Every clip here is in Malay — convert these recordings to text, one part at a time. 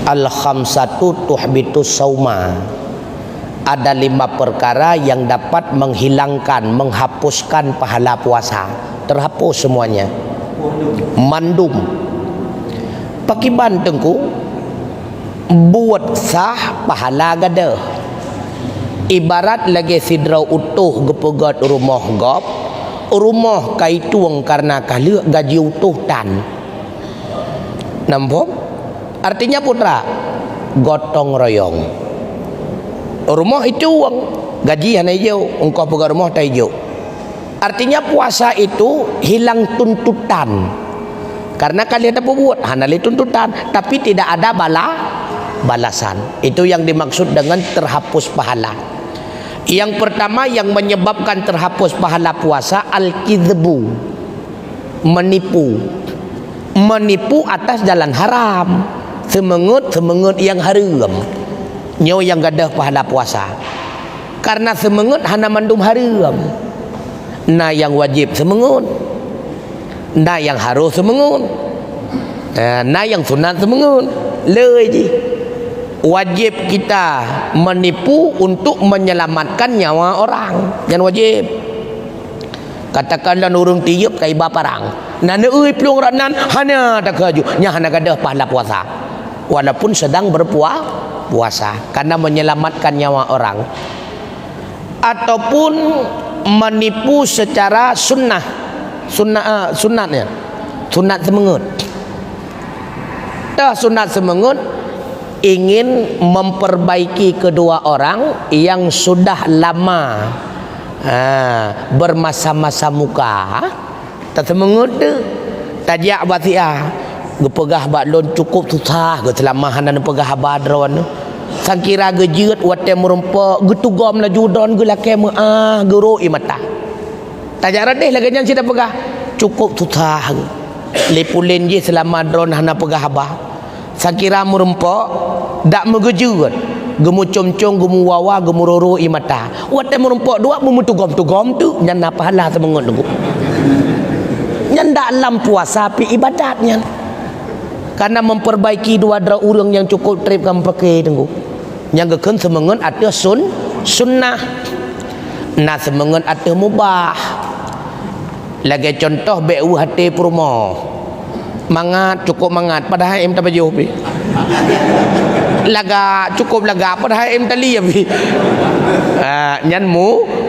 Al-khamsatu tuhbitus sauma. Ada 5 perkara yang dapat menghilangkan, menghapuskan pahala puasa. Terhapus semuanya. Mandum. Pakiban tengku buat sah pahala gada. Ibarat lagi sidrau utuh gepegat rumah gop. Rumah kaituang karena kali gaji utuh tan. Nampak? Artinya putra gotong royong. Rumah itu uang gaji hanya hijau, engkau pegang rumah tak hijau. Artinya puasa itu hilang tuntutan. Karena kalian ada buat hanali tuntutan, tapi tidak ada balasan. Itu yang dimaksud dengan terhapus pahala. Yang pertama yang menyebabkan terhapus pahala puasa al-kizbu, menipu. Menipu atas jalan haram. Semengut yang haram. Nyo yang gadah pahala puasa. Karena semengut hana mandum haram. Nah yang wajib semengut. Nah yang harus semengut. Nah yang sunat semengut. Lei je. Wajib kita menipu untuk menyelamatkan nyawa orang. Yang wajib. Katakanlah orang tiup kai baparang. Nana euy pelung ranan hana tak kaju. Nya hana gadah pahala puasa. Walaupun sedang berpuasa karena menyelamatkan nyawa orang. Ataupun menipu secara sunatnya. Sunat semengut. Sunat semengut ingin memperbaiki kedua orang yang sudah lama bermasa-masa muka. Tak semengut tu tajak batiah gepegah baklon cukup susah ge selamahan dan pegah badron sangkira ge jeut wate merempa getugom la judon ge lake gero imata tajak radeh lagi jan sida pegah cukup susah lepulin je selama dron hana pegah abah sangkira merempa dak megejeut gemu comcong gemu wawa gemu roro imata wate merempa dua memutugom-tugom tu nyan pahala semengut tu nyan dalam puasa pi ibadatnya. Karena memperbaiki dua dra urang yang cukup trip kam pakai tenggu. Yang geken semengen ada sunnah. Nah semengen ada mubah. Lagi contoh beu hati promo. Mangat cukup mangat padahal em tak baju pi. Laga cukup laga padahal em tali pi. Nyan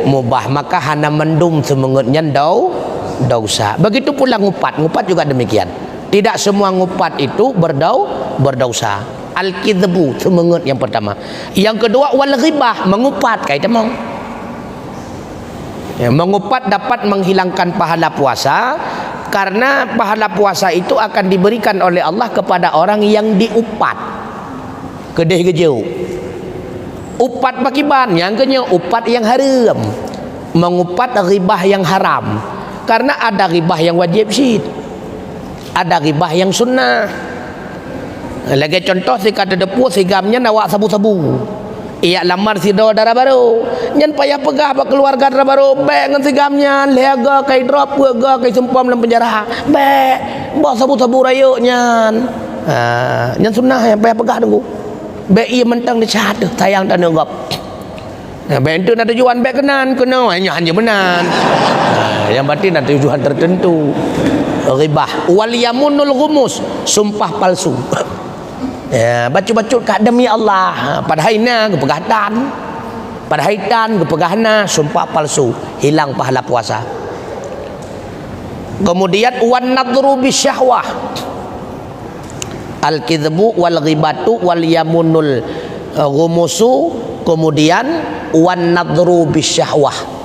mubah maka hana mendum semengen nyan dosa. Begitu pula ngupat juga demikian. Tidak semua ngupat itu berdosa. Al-kidbu semengut yang pertama. Yang kedua wal ghibah, mengupat kait mau. Ya, mengupat dapat menghilangkan pahala puasa karena pahala puasa itu akan diberikan oleh Allah kepada orang yang diupat. Kedeh gejau. Upat pakiban, yang kenya upat yang haram. Mengupat ghibah yang haram. Karena ada ghibah yang wajib syid. Ada ghibah yang sunnah. Lagi contoh si kata depu si gamnya nawak sabu-sabu. Ia lamar si do darah baru. Nyan payah pegah ba keluarga darah baru. Be ngan si gamnya lega kai drop ga kai sempam dalam penjara. Be bawa sabu-sabu rayo nyan. Nyan sunnah yang payah pegah tunggu. Be ia mentang dicat sayang tak nenggap. Be itu ada tujuan be kenan hanya menan. Yang berarti ada tujuan tertentu. Ribah wal yamunul ghumus, sumpah palsu. Ya, baca-baca kat demi Allah. Pada haina kepegatan. Pada haitan kepegahna sumpah palsu, hilang pahala puasa. Kemudian wan nadru bisyahwah. Al-kidbu wal ghibatu wal yamunul ghumusu, kemudian wan nadru bisyahwah.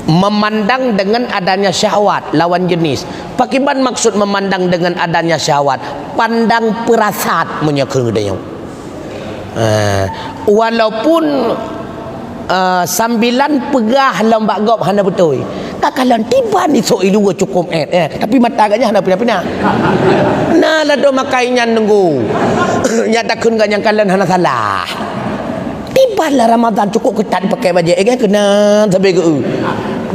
Memandang dengan adanya syahwat lawan jenis. Pakiban maksud memandang dengan adanya syahwat, pandang perasat menyekeng dia. Walaupun sambilan pegah lambak gop hana betul. Tak kalan tiba ni so ilu cukup tapi mata agaknya hana pina-pina. Nah lado makainya nunggu. Nyatakan gak yang kalian hana salah. Tibalah Ramadan cukup ketat pakai baju kena sampai ke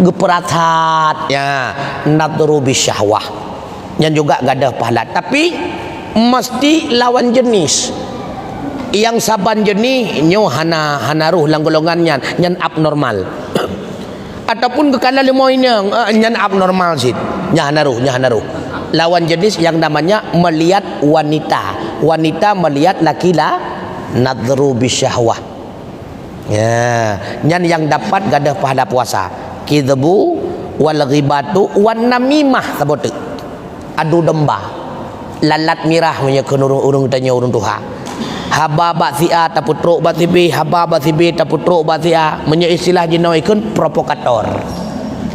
geperasat ya nadru bisyahwah yang juga gak ada pahala. Tapi mesti lawan jenis. Yang saban jenis nyo hana ruh lang golongan nyan abnormal. Ataupun kekala limo ini nyan abnormal sit. Nya hana ruh. Lawan jenis yang namanya melihat wanita. Wanita melihat laki-laki nadru bisyahwah. Ya, nyan yang dapat gadah pahala puasa. Kidbu wal ghibatu wan namimah sabot. Adu domba. Lalat mirah punya urung tanya urung tuha. Haba batia taputro batibi haba batibi taputro batia punya istilah jinoikun provokator.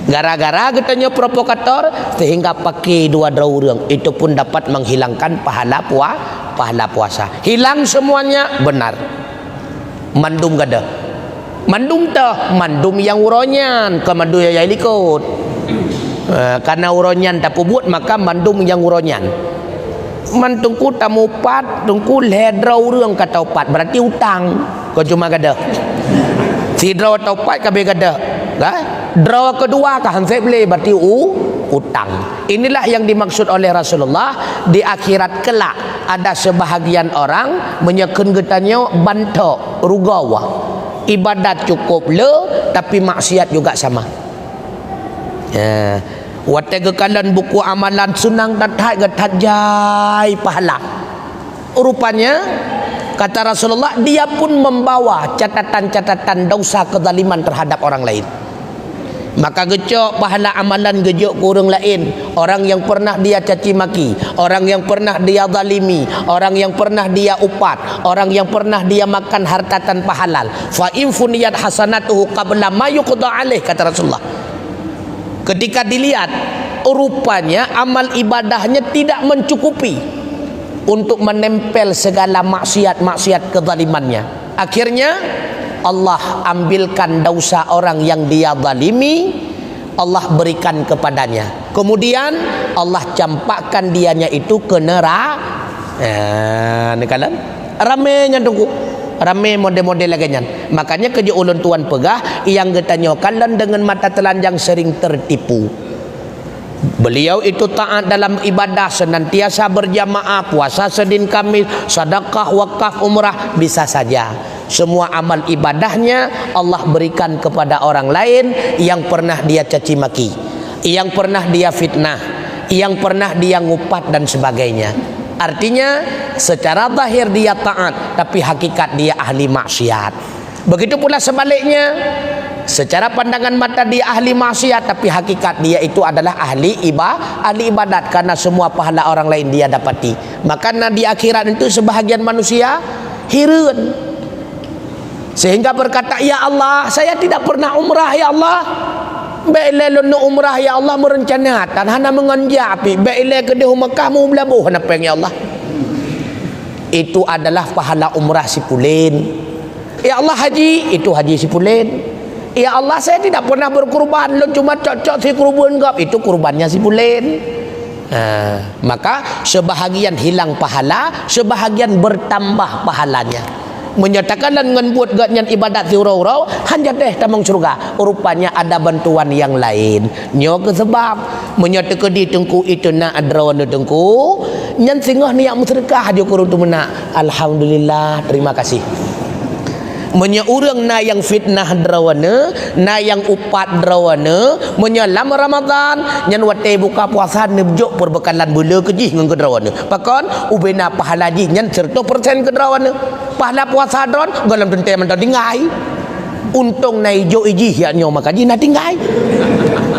Gara-gara katanya provokator sehingga pakai dua draurang itu pun dapat menghilangkan pahala puasa. Hilang semuanya benar. Mandum gada. Mandum tah, mandum yang uronyan ke mandum yang ikut. Karena uronyan tak pubut maka mandum yang uronyan. Mantungku tamu pat, tungku ledrau รื่องkata pat berarti utang. Kau cuma gada. Si draw atau pat kabe gada. Draw kedua kan saya beli berarti utang. Inilah yang dimaksud oleh Rasulullah di akhirat kelak ada sebahagian orang menyeken getanya banto rugawa. Ibadat cukup le tapi maksiat juga sama. Ya. Wate gekalan buku amalan sunang datai gatat jai pahala. Rupanya kata Rasulullah dia pun membawa catatan-catatan dosa kezaliman terhadap orang lain. Maka gejok pahala amalan gejok kurang lain. Orang yang pernah dia caci maki, orang yang pernah dia zalimi, orang yang pernah dia upat, orang yang pernah dia makan harta tanpa halal. Fa in funiyat hasanatuhu qabla ma yuqda alaih kata Rasulullah. Ketika dilihat rupanya amal ibadahnya tidak mencukupi untuk menempel segala maksiat kezalimannya. Akhirnya Allah ambilkan dosa orang yang dia zalimi, Allah berikan kepadanya. Kemudian Allah campakkan dianya itu ke neraka. Ni kalan ramenya tunggu. Ramai model-model lagi nyan. Makanya kerja ulun tuan pegah yang getanya kalian dengan mata telanjang sering tertipu. Beliau itu taat dalam ibadah, senantiasa berjamaah, puasa Senin Kamis, sedekah, wakaf, umrah, bisa saja. Semua amal ibadahnya Allah berikan kepada orang lain yang pernah dia caci maki, yang pernah dia fitnah, yang pernah dia ngupat dan sebagainya. Artinya secara zahir dia taat tapi hakikat dia ahli maksiat. Begitu pula sebaliknya, secara pandangan mata dia ahli maksiat tapi hakikat dia itu adalah ahli ibadat karena semua pahala orang lain dia dapati. Maka di akhirat itu sebahagian manusia hirun sehingga berkata, ya Allah saya tidak pernah umrah ya Allah. Baiklah lunu umrah ya Allah merencanakan hana menganjapi baiklah ke di Mekah mu belabuh napeng ya Allah. Itu adalah pahala umrah si pulin. Ya Allah haji itu haji si pulin. Ya Allah saya tidak pernah berkurban lu cuma cocok si kurban gap itu kurbannya si pulin. Maka sebahagian hilang pahala, sebahagian bertambah pahalanya. Menyatakan dengan buat gatnya ibadat si urau-urau hanya deh tamang surga. Rupanya ada bantuan yang lain. Nyo ke sebab menyatakan di tengku itu nak adrawan tengku nyan singah niat musyrikah dia kurang tu mena. Alhamdulillah, terima kasih. Menya urang na yang fitnah drawana, na yang upat drawana, menya lama Ramadan nyan wate buka puasa nebjok perbekalan bela kejih ngan ke drawana. Pakon ubena pahala ji nyan 100% ke drawana. Pahala puasa dron galam tente man tinggai. Untung na ijo iji ya nyo makaji na tinggai.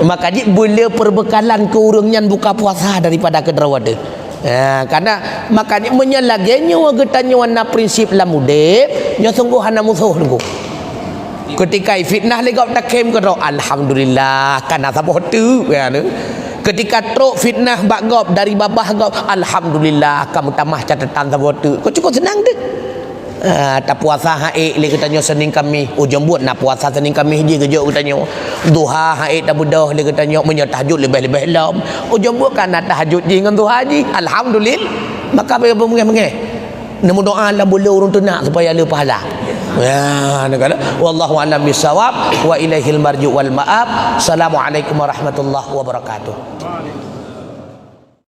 Makaji bela perbekalan ke urang nyan buka puasa daripada ke drawana. Karena makanya menyalagenya wagetanya warna prinsip lamudep nya sungguh hana musuh nunggu. Ketika fitnah legau takem ke alhamdulillah kana sabah tu ya ne. Ketika truk fitnah bak gop dari babah gop alhamdulillah kamu tamah catatan sabah tu. Kau cukup senang deh. Tak puasa haik le katanya Senin Kamis ujung buat nak puasa Senin Kamis je kejok katanya duha haik tak bedah le katanya menyat tahajud lebih-lebih lam ujung buat kan nak tahajud je dengan duha je alhamdulillah maka apa mengeh nemu doa lah boleh urang tu nak supaya le pahala ya nak kata wallahu a'lam bisawab wa ilaihil marju wal ma'ab. Assalamualaikum warahmatullahi wabarakatuh.